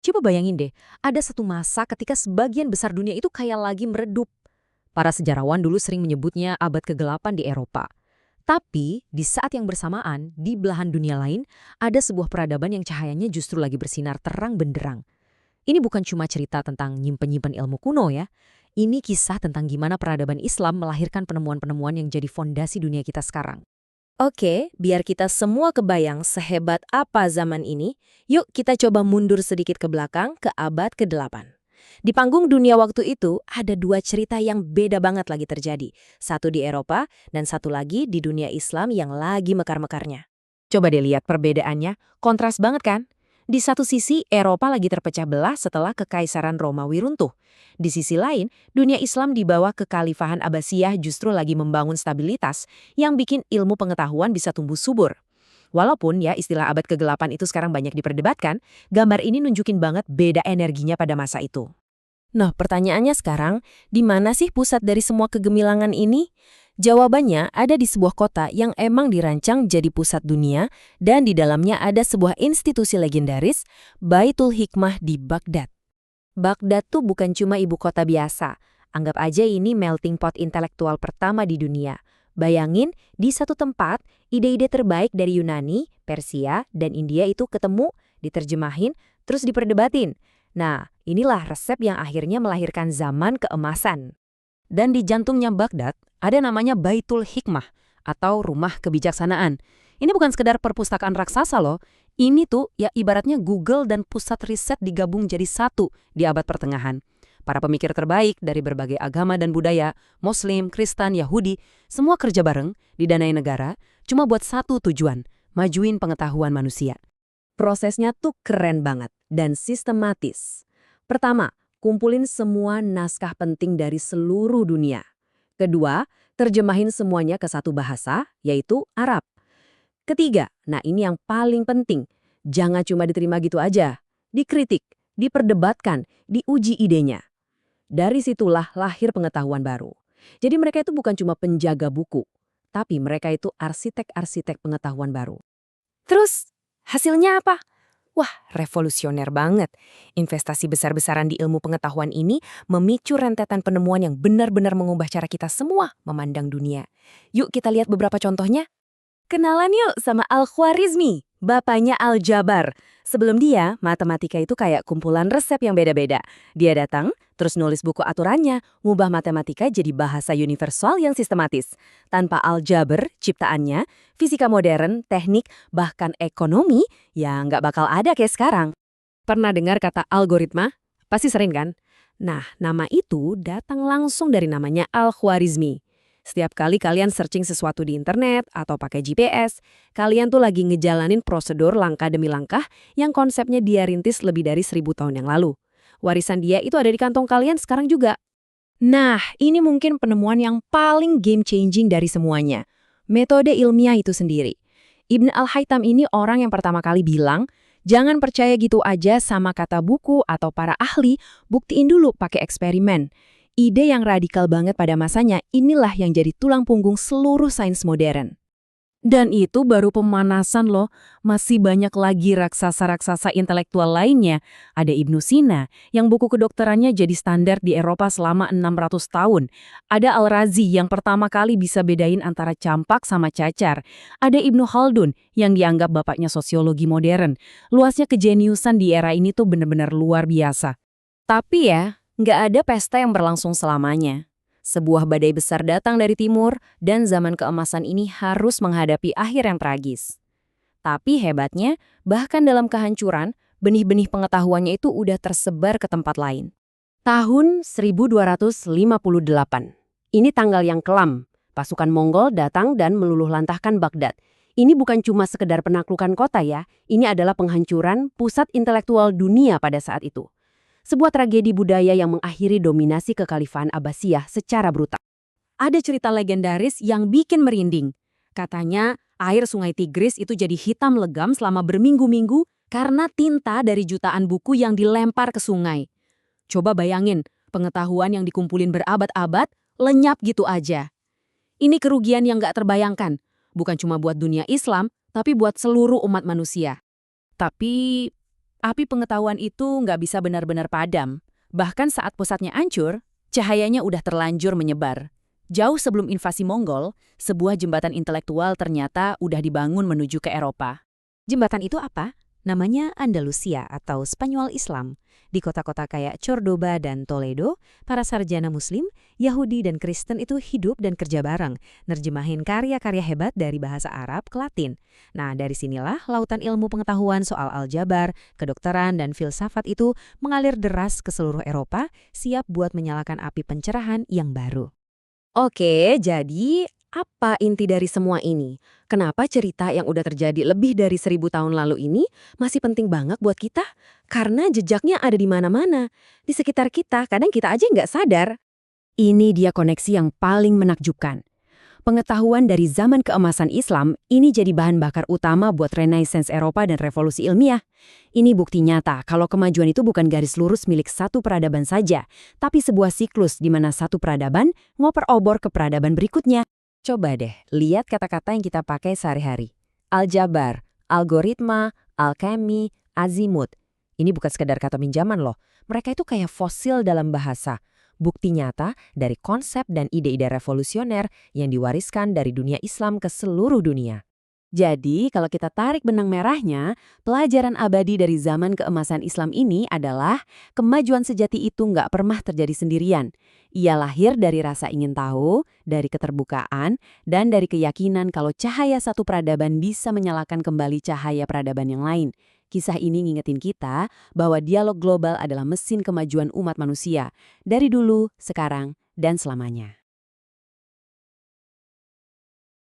Coba bayangin deh, ada satu masa ketika sebagian besar dunia itu kayak lagi meredup. Para sejarawan dulu sering menyebutnya abad kegelapan di Eropa. Tapi, di saat yang bersamaan, di belahan dunia lain, ada sebuah peradaban yang cahayanya justru lagi bersinar terang benderang. Ini bukan cuma cerita tentang nyimpen-nyimpen ilmu kuno ya. Ini kisah tentang gimana peradaban Islam melahirkan penemuan-penemuan yang jadi fondasi dunia kita sekarang. Oke, biar kita semua kebayang sehebat apa zaman ini, yuk kita coba mundur sedikit ke belakang ke abad ke-8. Di panggung dunia waktu itu, ada dua cerita yang beda banget lagi terjadi. Satu di Eropa, dan satu lagi di dunia Islam yang lagi mekar-mekarnya. Coba deh lihat perbedaannya, kontras banget kan? Di satu sisi, Eropa lagi terpecah belah setelah Kekaisaran Romawi runtuh. Di sisi lain, dunia Islam di bawah Kekhalifahan Abbasiyah justru lagi membangun stabilitas yang bikin ilmu pengetahuan bisa tumbuh subur. Walaupun ya istilah abad kegelapan itu sekarang banyak diperdebatkan, gambar ini nunjukin banget beda energinya pada masa itu. Nah, pertanyaannya sekarang, di mana sih pusat dari semua kegemilangan ini? Jawabannya ada di sebuah kota yang emang dirancang jadi pusat dunia dan di dalamnya ada sebuah institusi legendaris, Baitul Hikmah di Baghdad. Baghdad tuh bukan cuma ibu kota biasa. Anggap aja ini melting pot intelektual pertama di dunia. Bayangin, di satu tempat, ide-ide terbaik dari Yunani, Persia, dan India itu ketemu, diterjemahin, terus diperdebatin. Nah, inilah resep yang akhirnya melahirkan zaman keemasan. Dan di jantungnya Baghdad, ada namanya Baitul Hikmah, atau Rumah Kebijaksanaan. Ini bukan sekedar perpustakaan raksasa loh, ini tuh ya ibaratnya Google dan pusat riset digabung jadi satu di abad pertengahan. Para pemikir terbaik dari berbagai agama dan budaya, Muslim, Kristen, Yahudi, semua kerja bareng, didanai negara, cuma buat satu tujuan, majuin pengetahuan manusia. Prosesnya tuh keren banget dan sistematis. Pertama, kumpulin semua naskah penting dari seluruh dunia. Kedua, terjemahin semuanya ke satu bahasa, yaitu Arab. Ketiga, nah ini yang paling penting, jangan cuma diterima gitu aja. Dikritik, diperdebatkan, diuji idenya. Dari situlah lahir pengetahuan baru. Jadi mereka itu bukan cuma penjaga buku, tapi mereka itu arsitek-arsitek pengetahuan baru. Terus, hasilnya apa? Wah, revolusioner banget. Investasi besar-besaran di ilmu pengetahuan ini memicu rentetan penemuan yang benar-benar mengubah cara kita semua memandang dunia. Yuk kita lihat beberapa contohnya. Kenalan yuk sama Al-Khwarizmi, bapaknya Al-Jabar. Sebelum dia, matematika itu kayak kumpulan resep yang beda-beda. Dia datang, terus nulis buku aturannya, ngubah matematika jadi bahasa universal yang sistematis. Tanpa Al-Jabar, ciptaannya, fisika modern, teknik, bahkan ekonomi, ya nggak bakal ada kayak sekarang. Pernah dengar kata algoritma? Pasti sering kan? Nah, nama itu datang langsung dari namanya Al-Khwarizmi. Setiap kali kalian searching sesuatu di internet atau pakai GPS, kalian tuh lagi ngejalanin prosedur langkah demi langkah yang konsepnya dia rintis lebih dari 1000 tahun yang lalu. Warisan dia itu ada di kantong kalian sekarang juga. Nah, ini mungkin penemuan yang paling game-changing dari semuanya. Metode ilmiah itu sendiri. Ibn Al-Haytham ini orang yang pertama kali bilang, jangan percaya gitu aja sama kata buku atau para ahli, buktiin dulu pakai eksperimen. Ide yang radikal banget pada masanya, inilah yang jadi tulang punggung seluruh sains modern. Dan itu baru pemanasan loh, masih banyak lagi raksasa-raksasa intelektual lainnya. Ada Ibnu Sina, yang buku kedokterannya jadi standar di Eropa selama 600 tahun. Ada Al-Razi yang pertama kali bisa bedain antara campak sama cacar. Ada Ibnu Khaldun yang dianggap bapaknya sosiologi modern. Luasnya kejeniusan di era ini tuh benar-benar luar biasa. Tapi ya, nggak ada pesta yang berlangsung selamanya. Sebuah badai besar datang dari timur dan zaman keemasan ini harus menghadapi akhir yang tragis. Tapi hebatnya, bahkan dalam kehancuran, benih-benih pengetahuannya itu udah tersebar ke tempat lain. Tahun 1258. Ini tanggal yang kelam. Pasukan Mongol datang dan meluluh lantahkan Baghdad. Ini bukan cuma sekedar penaklukan kota ya, ini adalah penghancuran pusat intelektual dunia pada saat itu. Sebuah tragedi budaya yang mengakhiri dominasi Kekhalifahan Abbasiyah secara brutal. Ada cerita legendaris yang bikin merinding. Katanya, air sungai Tigris itu jadi hitam legam selama berminggu-minggu karena tinta dari jutaan buku yang dilempar ke sungai. Coba bayangin, pengetahuan yang dikumpulin berabad-abad, lenyap gitu aja. Ini kerugian yang gak terbayangkan, bukan cuma buat dunia Islam, tapi buat seluruh umat manusia. Tapi Api pengetahuan itu nggak bisa benar-benar padam. Bahkan saat pusatnya hancur, cahayanya udah terlanjur menyebar. Jauh sebelum invasi Mongol, sebuah jembatan intelektual ternyata udah dibangun menuju ke Eropa. Jembatan itu apa? Namanya Andalusia atau Spanyol Islam. Di kota-kota kayak Cordoba dan Toledo, para sarjana Muslim, Yahudi dan Kristen itu hidup dan kerja bareng, nerjemahin karya-karya hebat dari bahasa Arab ke Latin. Nah, dari sinilah lautan ilmu pengetahuan soal aljabar, kedokteran, dan filsafat itu mengalir deras ke seluruh Eropa, siap buat menyalakan api pencerahan yang baru. Oke, jadi apa inti dari semua ini? Kenapa cerita yang udah terjadi lebih dari 1000 tahun lalu ini masih penting banget buat kita? Karena jejaknya ada di mana-mana. Di sekitar kita, kadang kita aja nggak sadar. Ini dia koneksi yang paling menakjubkan. Pengetahuan dari zaman keemasan Islam ini jadi bahan bakar utama buat Renaissance Eropa dan revolusi ilmiah. Ini bukti nyata kalau kemajuan itu bukan garis lurus milik satu peradaban saja, tapi sebuah siklus di mana satu peradaban ngoper-obor ke peradaban berikutnya. Coba deh, lihat kata-kata yang kita pakai sehari-hari. Aljabar, algoritma, alkemi, azimut. Ini bukan sekedar kata pinjaman loh. Mereka itu kayak fosil dalam bahasa. Bukti nyata dari konsep dan ide-ide revolusioner yang diwariskan dari dunia Islam ke seluruh dunia. Jadi, kalau kita tarik benang merahnya, pelajaran abadi dari zaman keemasan Islam ini adalah kemajuan sejati itu nggak pernah terjadi sendirian. Ia lahir dari rasa ingin tahu, dari keterbukaan, dan dari keyakinan kalau cahaya satu peradaban bisa menyalakan kembali cahaya peradaban yang lain. Kisah ini ngingetin kita bahwa dialog global adalah mesin kemajuan umat manusia, dari dulu, sekarang, dan selamanya.